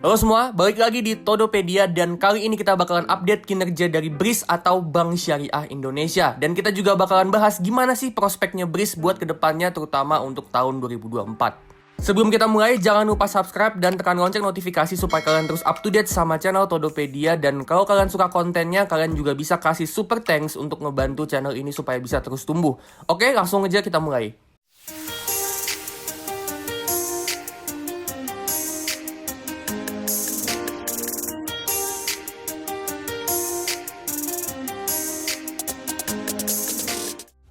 Halo semua, balik lagi di Todopedia dan kali ini kita bakalan update kinerja dari BRIS atau Bank Syariah Indonesia. Dan kita juga bakalan bahas gimana sih prospeknya BRIS buat kedepannya terutama untuk tahun 2024. Sebelum kita mulai, jangan lupa subscribe dan tekan lonceng notifikasi supaya kalian terus up to date sama channel Todopedia. Dan kalau kalian suka kontennya, kalian juga bisa kasih super thanks untuk ngebantu channel ini supaya bisa terus tumbuh. Oke, langsung aja kita mulai.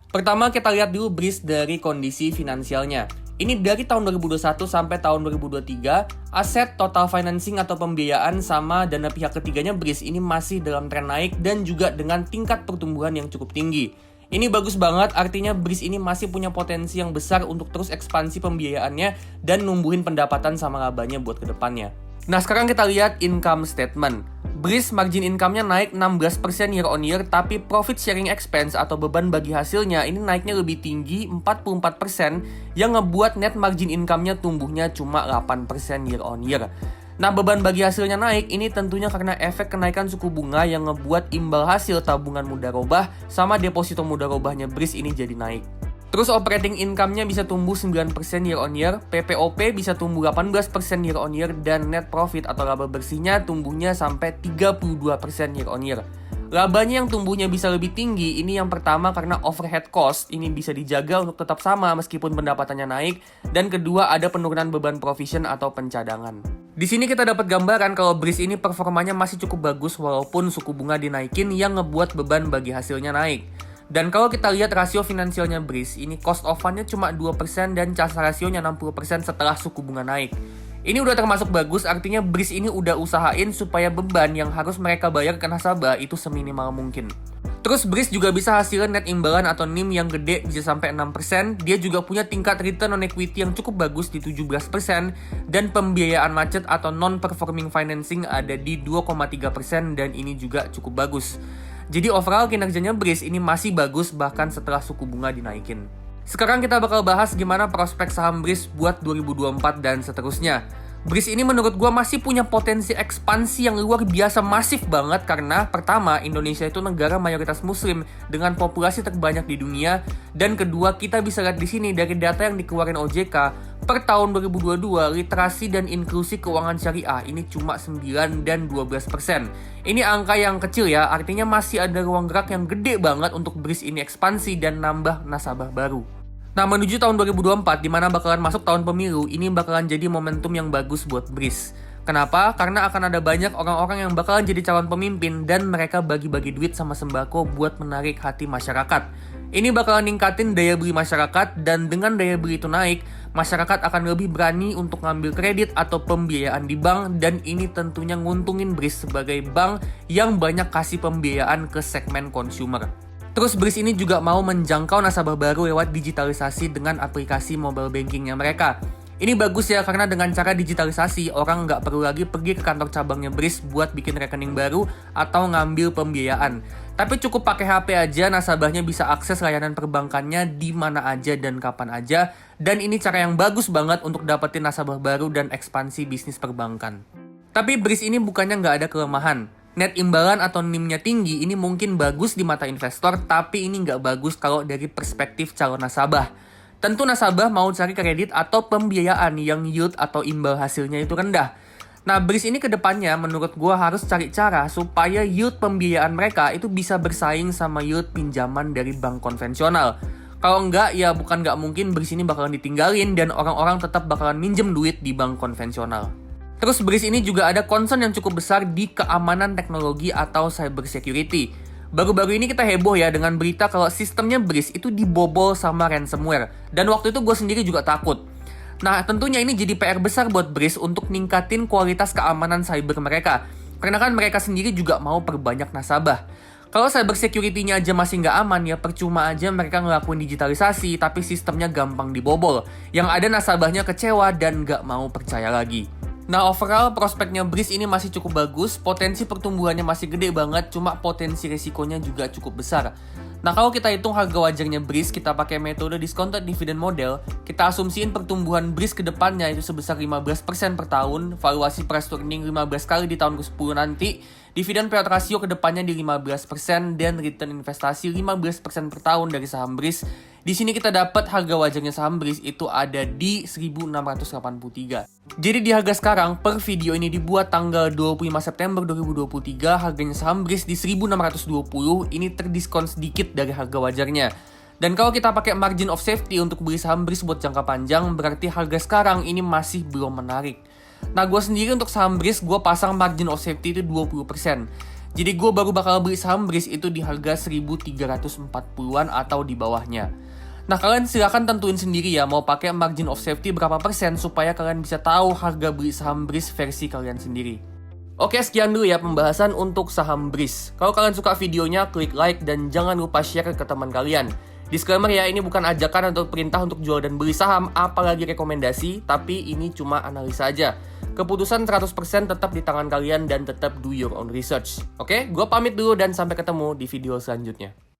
Pertama kita lihat dulu BRIS dari kondisi finansialnya. Ini dari tahun 2021 sampai tahun 2023, aset total financing atau pembiayaan sama dana pihak ketiganya BRIS ini masih dalam tren naik dan juga dengan tingkat pertumbuhan yang cukup tinggi. Ini bagus banget, artinya BRIS ini masih punya potensi yang besar untuk terus ekspansi pembiayaannya dan numbuhin pendapatan sama labanya buat kedepannya. Nah sekarang kita lihat income statement. BRIS margin income-nya naik 16% year on year, tapi profit sharing expense atau beban bagi hasilnya ini naiknya lebih tinggi 44% yang ngebuat net margin income-nya tumbuhnya cuma 8% year on year. Nah beban bagi hasilnya naik ini tentunya karena efek kenaikan suku bunga yang ngebuat imbal hasil tabungan mudharabah sama deposito mudharabahnya BRIS ini jadi naik. Terus operating income-nya bisa tumbuh 9% year on year, PPOP bisa tumbuh 18% year on year, dan net profit atau laba bersihnya tumbuhnya sampai 32% year on year. Labanya yang tumbuhnya bisa lebih tinggi, ini yang pertama karena overhead cost ini bisa dijaga untuk tetap sama meskipun pendapatannya naik, dan kedua ada penurunan beban provision atau pencadangan. Di sini kita dapat gambaran kalau BRIS ini performanya masih cukup bagus walaupun suku bunga dinaikin yang ngebuat beban bagi hasilnya naik. Dan kalau kita lihat rasio finansialnya BRIS, ini cost of fund-nya cuma 2% dan cas rasionya 60% setelah suku bunga naik. Ini udah termasuk bagus, artinya BRIS ini udah usahain supaya beban yang harus mereka bayar ke nasabah itu seminimal mungkin. Terus BRIS juga bisa hasilin net imbalan atau NIM yang gede bisa sampai 6%, dia juga punya tingkat return on equity yang cukup bagus di 17%, dan pembiayaan macet atau non-performing financing ada di 2,3% dan ini juga cukup bagus. Jadi overall kinerjanya BRIS ini masih bagus bahkan setelah suku bunga dinaikin. Sekarang kita bakal bahas gimana prospek saham BRIS buat 2024 dan seterusnya. BRIS ini menurut gua masih punya potensi ekspansi yang luar biasa masif banget karena pertama, Indonesia itu negara mayoritas muslim dengan populasi terbanyak di dunia, dan kedua kita bisa lihat di sini dari data yang dikeluarin OJK per tahun 2022 literasi dan inklusi keuangan syariah ini cuma 9 dan 12%. Ini angka yang kecil ya, artinya masih ada ruang gerak yang gede banget untuk BRIS ini ekspansi dan nambah nasabah baru. Nah menuju tahun 2024 dimana bakalan masuk tahun pemilu, ini bakalan jadi momentum yang bagus buat BRIS. Kenapa? Karena akan ada banyak orang-orang yang bakalan jadi calon pemimpin dan mereka bagi-bagi duit sama sembako buat menarik hati masyarakat. Ini bakalan ningkatin daya beli masyarakat dan dengan daya beli itu naik, masyarakat akan lebih berani untuk ngambil kredit atau pembiayaan di bank dan ini tentunya nguntungin BRIS sebagai bank yang banyak kasih pembiayaan ke segmen consumer. Terus BRIS ini juga mau menjangkau nasabah baru lewat digitalisasi dengan aplikasi mobile bankingnya mereka. Ini bagus ya karena dengan cara digitalisasi orang nggak perlu lagi pergi ke kantor cabangnya BRIS buat bikin rekening baru atau ngambil pembiayaan. Tapi cukup pakai HP aja nasabahnya bisa akses layanan perbankannya di mana aja dan kapan aja. Dan ini cara yang bagus banget untuk dapetin nasabah baru dan ekspansi bisnis perbankan. Tapi BRIS ini bukannya nggak ada kelemahan. Net imbalan atau NIM-nya tinggi ini mungkin bagus di mata investor, tapi ini nggak bagus kalau dari perspektif calon nasabah. Tentu nasabah mau cari kredit atau pembiayaan yang yield atau imbal hasilnya itu rendah. Nah, BRIS ini kedepannya menurut gue harus cari cara supaya yield pembiayaan mereka itu bisa bersaing sama yield pinjaman dari bank konvensional. Kalau enggak, ya bukan nggak mungkin BRIS ini bakalan ditinggalin dan orang-orang tetap bakalan minjem duit di bank konvensional. Terus BRIS ini juga ada concern yang cukup besar di keamanan teknologi atau cyber security. Baru-baru ini kita heboh ya dengan berita kalau sistemnya BRIS itu dibobol sama ransomware. Dan waktu itu gue sendiri juga takut. Nah tentunya ini jadi PR besar buat BRIS untuk ningkatin kualitas keamanan cyber mereka. Karena kan mereka sendiri juga mau perbanyak nasabah. Kalau cyber security-nya aja masih nggak aman ya percuma aja mereka ngelakuin digitalisasi tapi sistemnya gampang dibobol. Yang ada nasabahnya kecewa dan nggak mau percaya lagi. Nah overall prospeknya BRIS ini masih cukup bagus, potensi pertumbuhannya masih gede banget, cuma potensi resikonya juga cukup besar. Nah, kalau kita hitung harga wajarnya BRIS, kita pakai metode discounted dividend model, kita asumsiin pertumbuhan BRIS ke depannya itu sebesar 15% per tahun, valuasi price to earning 15 kali di tahun ke-10 nanti, dividen payout ratio ke depannya di 15%, dan return investasi 15% per tahun dari saham BRIS. Di sini kita dapat harga wajarnya saham BRIS itu ada di 1.683. Jadi di harga sekarang, per video ini dibuat tanggal 25 September 2023, harganya saham BRIS di 1.620, ini terdiskon sedikit dari harga wajarnya. Dan kalau kita pakai margin of safety untuk beli saham BRIS buat jangka panjang, berarti harga sekarang ini masih belum menarik. Nah, gue sendiri untuk saham BRIS, gue pasang margin of safety itu 20%. Jadi gue baru bakal beli saham BRIS itu di harga 1.340-an atau di bawahnya. Nah, kalian silahkan tentuin sendiri ya mau pakai margin of safety berapa persen supaya kalian bisa tahu harga beli saham BRIS versi kalian sendiri. Oke, sekian dulu ya pembahasan untuk saham BRIS. Kalau kalian suka videonya, klik like dan jangan lupa share ke teman kalian. Disclaimer ya, ini bukan ajakan atau perintah untuk jual dan beli saham, apalagi rekomendasi, tapi ini cuma analisa aja. Keputusan 100% tetap di tangan kalian dan tetap do your own research. Oke, gue pamit dulu dan sampai ketemu di video selanjutnya.